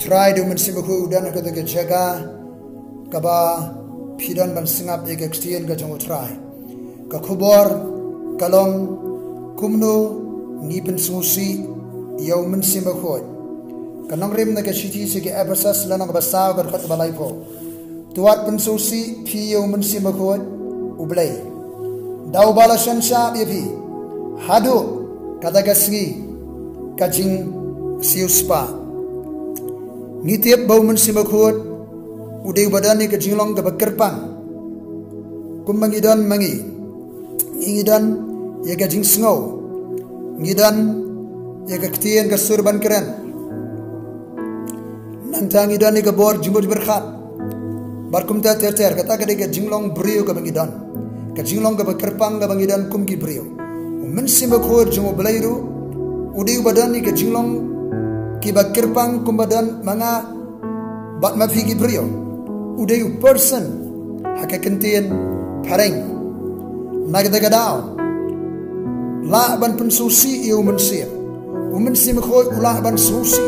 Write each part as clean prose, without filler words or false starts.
try do men simaku dan ka ke jaga ka ba phidan ban singap ek extien ka jong try ka khubor kalong kumno ni pen susi yaw men simaku kanong rim na ka city se ke abasas lanang basaw ka khat balai po tuat pen susi phi yaw men simaku ublay daw bala shansha bi hadu kata kasgi kajing siuspa ngitiap bau men simakhut udai badani kajing long ka bakerpang kumbangidan mangi ngidan ya kajing sngau ngidan ya kaktien ka surban keren nantang ngidan ni ka bor jimur berkhat barkumta ter kata ka de kajing long brio ka bangidan kajing long ka bakerpang ka bangidan kum ki brio men simakhut jumo belairu udai badani kajing long ki bakirpang kumbadan mga bat mafigi brio udai person hakakentien pareng nagdagadaw la ban pensusi iu mensia umensim khoi ula ban susi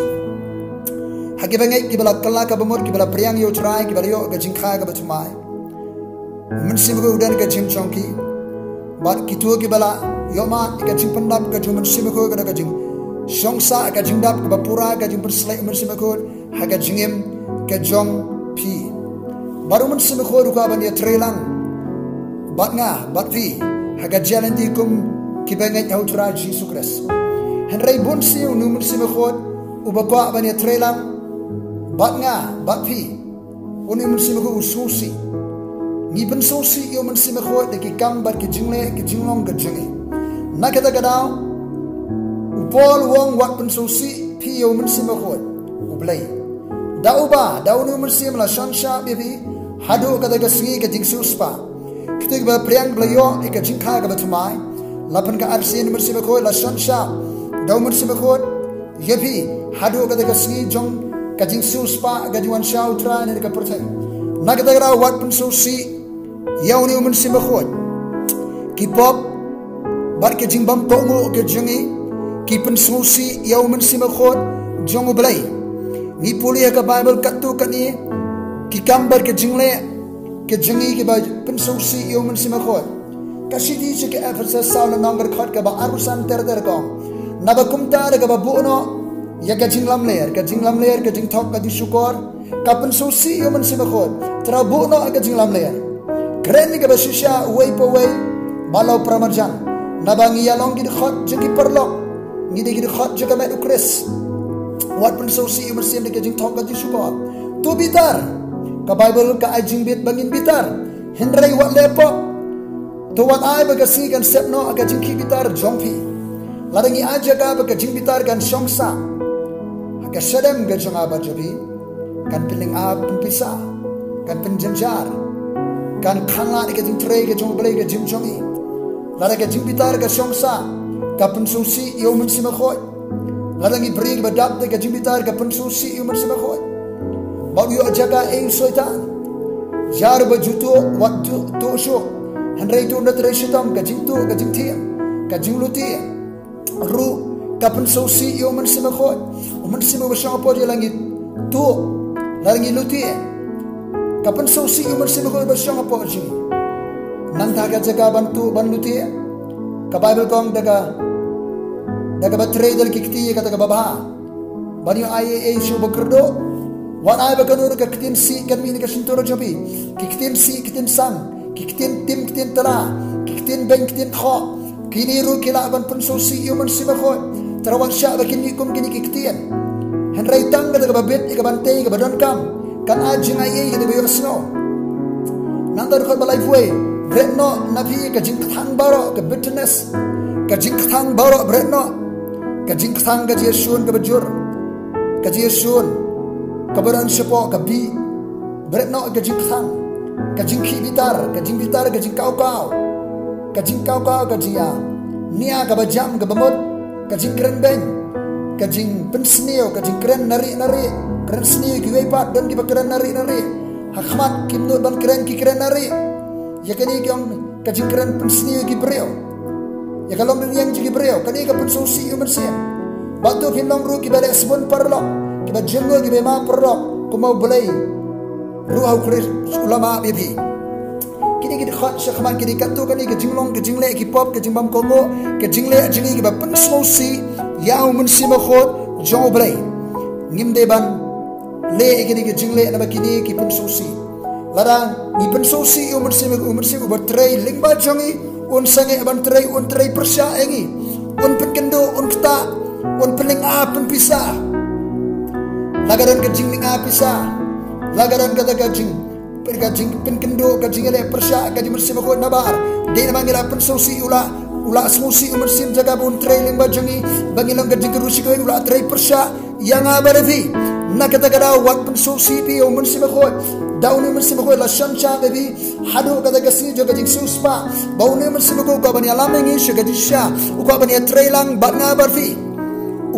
hakibangai ki bala kala ka bamor ki bala priang yo trai ki bala yo gajing kha ka batumai umensim khoi udan ka jim chongki bat kitu ki bala yoma ka jing pandap ka jumen sim khoi ka jing Shongsa ka jingdap ka bapura ka jing perslai mensimakot haga jingem ka jong pi baru mensimakot ka ban ya trelang bat nga bat pi haga jalanti kum kibangat autra Jesus Christ henrai bonsi nu mensimakot ubakwa ban ya trelang bat nga bat pi uni mensimakot ususi ni pensusi yo mensimakot de kam bat ki jingle ki jinglong ka jingi nakata gadao Paul wong wat pensusi piyo mensimakot ublay dauba daunu mensim la shansha bibi hadu kata gasngi ka jing suspa kitig ba priang blayo ika jingkha ka batumai lapan ka arsin mensimakot la shansha dau mensimakot yebi hadu kata gasngi jong ka jing suspa ka jiwan shautra ne ka pertai nagata gra wat pensusi yauni mensimakot kipop bar ka jing bam pongo ka jingi ki pensusi yaw mensimakot jong ublay ni puli ka Bible katu kani ki kambar ke jingle ke jingi ke ba pensusi yaw mensimakot kasidi se ke Ephesus saul number khat ka ba arusan ter ko nabakumta ka ba buno ya ka jinglam ler ka jing thok ka di syukur ka pensusi yaw mensimakot tra buno ka jinglam ler kren ni ka ba shisha way po way balaw pramarjan nabangi yalong ki khat jiki perlok ngide gide khat jaga met ukres wat pensusi mersim de kajing thok ka syukur tu bitar ka Bible ka ajing bit bangin bitar henrai wat lepo to wat ai ba kasi kan sepno ka jing ki bitar jongpi ladangi aja ka ba kajing bitar kan shongsa ka sedem ga jonga ba jabi kan piling ab pisa kan penjanjar kan khangla de kajing tre ka jong blai ka jing jongi lara ka jing bitar ka shongsa ka pensusi yo mensimakot ladangi brig badap de ka jimbitar ka pensusi yo mensimakot bau yo jaga ing soitan jar bajuto waktu to sho henrai to na treshitam ka jingtu ka jingthia ka jingluti ru ka pensusi yo mensimakot mensimakot shapo je langit to ladangi luti ka pensusi yo mensimakot ba shapo je nanta ka jaga bantu banluti ka Bible kong daga batre dal kikti kata baba bani ai shu bakrdo wat ai bakanur ka kitin si kan mi ka sintoro jobi kitin si kitin sang kitin tim kitin tala kitin ben kitin kho kini ru kila ban pensusi human simakot terawan sya bakini kum kini kitin henrai tang kata babet ka bante ka badon kam kan ajing ai ka bayo sno nandar ko balai fuai bretno nabi ka jing thang baro ka bitterness ka jing thang baro bretno ka jing thang ka jesun ka bajur ka jesun ka baran sepo ka bi bretno ka jing thang ka jing ki bitar ka jing kau ka jing jia nia ka bajam ka bamot ka jing kren ben ka jing pensneo ka jing kren nari kren sneo ki wepat dan ki bakren nari hakmat kimno ban kren ki kren nari ya kani kyong ka jing kren pensneo ki breo ya kalong yang jigi breo kani ka pensusi umersia batu kinong ru ki balik sebon parlo kiba jengo kiba ma perok kumau belai ruhau kris ulama bibi kini kita khot syakman kini katu kani ke jinglong ke jingle ki pop ke jimbam kongo ke jingle jingi kiba pensmosi yau munsima khot jong belai ngimde ban le kini ke jingle na kini ki pensmosi larang ni pensmosi umunsima bertrai lingba jongi un sange ban trai persya engi un penkendo un kta un peling a pen pisah lagaran ke jingling a pisah lagaran kata gajing pergajing penkendo gajing ele persya gaji mersim ko nabar de mangila pensausi ula smusi mersim jaga bun trailing bajangi bangilang gajing kerusi ko ula trai persya yang abaravi nakata kada wat pensausi pi mersim ko daun mersim ko la shamcha bebi hadu kata gasi jo gajing suspa baun mersim ko ka bani alamengi shagaji sha ko bani trailang batna barfi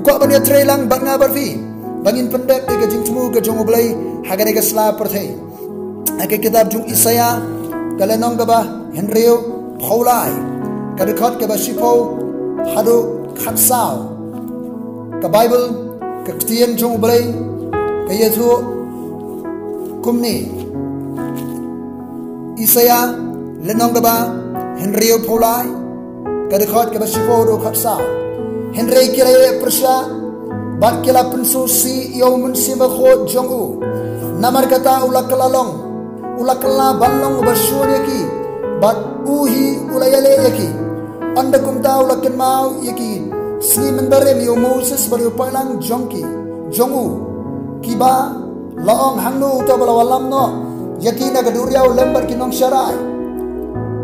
ko bani trailang batna barfi bangin pendek de gajing temu gajong oblai hagare ga sla perthai ake kitab jung Isaya kalenong ga ba Henryo Paulai kadikot ke ba sipo hadu khatsao ka Bible ka Christian jung oblai ka Yesu kumni Isaya lenong ga ba Henryo Paulai kadikot ke ba sipo hadu khatsao Henry kira persya bat kila pensusi yau mensiba khot jongu namar kata ulak kelalong ulak kela balong bersyur yaki bat uhi ulayale yaki anda kumta ulak kenmau yaki sni mendarem yau Moses beri upailang jongu kiba laong hangnu utabala walam no yaki na kaduriau lembar kinong syarai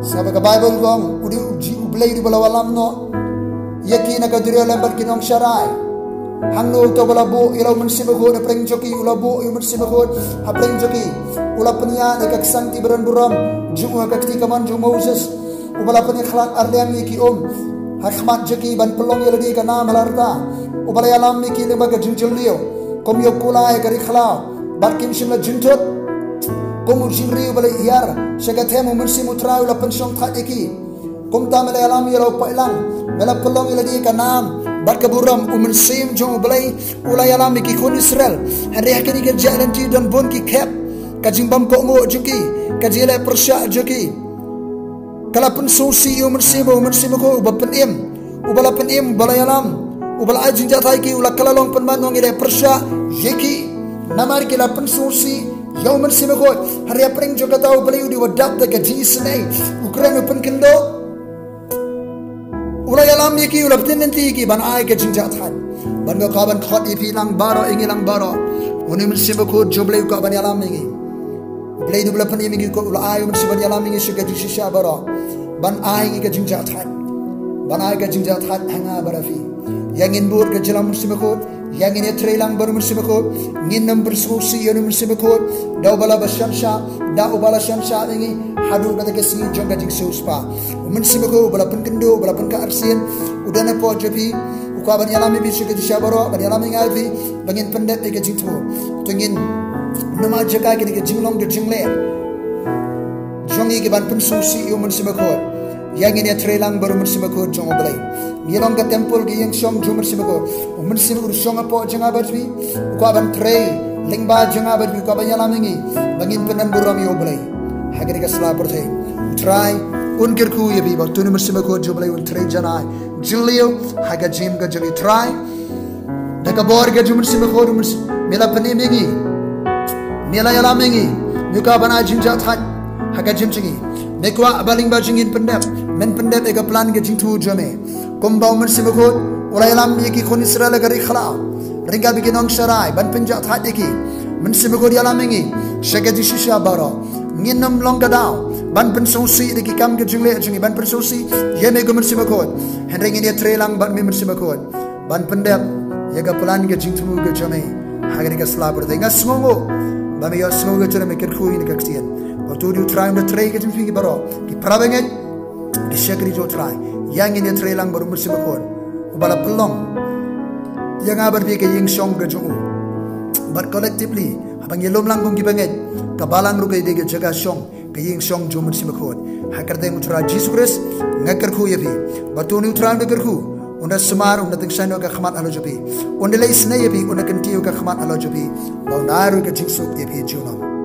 sahabat ke Bible gong udi ublay di bala walam no yaki na kaduriau lembar kinong syarai hangno to balabu ilaw mensibago na preng joki ulabu yu mensibago ha preng joki ula penya na kaksanti beran buram junga kakti kaman jung Moses ubala penya khlak arliang yiki ha khmat joki ban pelong yeladi ka nam halarta ubala yalam yiki lembaga junjulio kom yokula ya kari khla barkim shimla juntot kom ujingri ubala iyar shagathemu mensimutra ula pensyong khat yiki kom tamala yalam yelo pailang mela pelong yeladi ka nam barkaburam umensim jong belai ulayalam ki khun Israel hari hakini ke jalan ji dan bon ki khep kajing bam ko ngo juki kajile persya juki kala pun susi umensim ko ubapen im ubala pen im balayalam ubala ajing jatai ki ula kala long penman ngong ide persya yeki namar ki la pun susi yau mensim ko hari apreng joka tau belai udi wadap de ka ji snai ukraine pen kendo ulai alam yaki ulap tenenti ki ban ai ke jinjat hat ban ga kaban khot ipi lang baro ingi lang baro uni mensiba ko joblay ko ban alam ingi blay du blapan ingi ko ulai mensiba alam ingi shiga jisha baro ban ai ke jinjat hat ban ai ke jinjat hat hanga barafi yang in bur ke jalam mensiba ko yang in trailang baru mensiba ko ngin number susi yon mensiba ko da bala bashamsha da ubala shamsha ingi hadu kata ke sini jonga jing suspa mensiba ko bala penkendo bala penka arsin udana po jopi ukwa ban yalami bi shiga dishabaro ban yalami ngai bangin pendet ke jing tu tungin nama jaka ke jinglong de jingle jongi ke ban pensusi yo mensiba ko yang ini trailang baru mensiba ko jongo blai yelong ke temple ke yang shong jo mensiba ko mensiba ko shong po janga barbi ukwa ban tray lingba janga barbi ukwa ban yalami ngi bangin penan buram yo blai hagari ka sla perthai try unkir ku yebi ba tunu mersima ko joblai un tray janai julio haga jim ga jali try daga bor ga jum mersima ko mela pani mengi mela yala mengi nuka bana jinja that haga jim chingi nekwa baling ba jingin pendep men pendep ega plan ga jing tu jame kombau mersima ko ulai lam yeki kon Israel gari khala ringa bikinong sharai ban penja that yeki mersima ko yala mengi shaga di shisha baro nginam long gadao ban pensusi de ki kam ke jingle jingi ban pensusi ye me gomer simakot henring ini trelang ban me simakot ban pendep ye ga plan ke jingtu ke jame hagari ka slabur de nga smongo ba me yo smongo jere me ker khu ini ka ktien otu du try na tray ke jingfi baro ki prabenget ki shakri jo try yang ini trelang baru simakot ubala pelong yang abar bi ke ying song ke jongu but collectively abang yelom lang kong gibanget kabalang rugai dege jaga shong kaying shong jomun simakot hakar de mutra Jesus Christ ngakar khu yebi batuni utran de kerku Unda sumar unda tingsano ka khmat alo jobi. Unda lay snay bi unda kantiyo ka khmat alo jobi. Baunaru ka jingsuk ebi junam.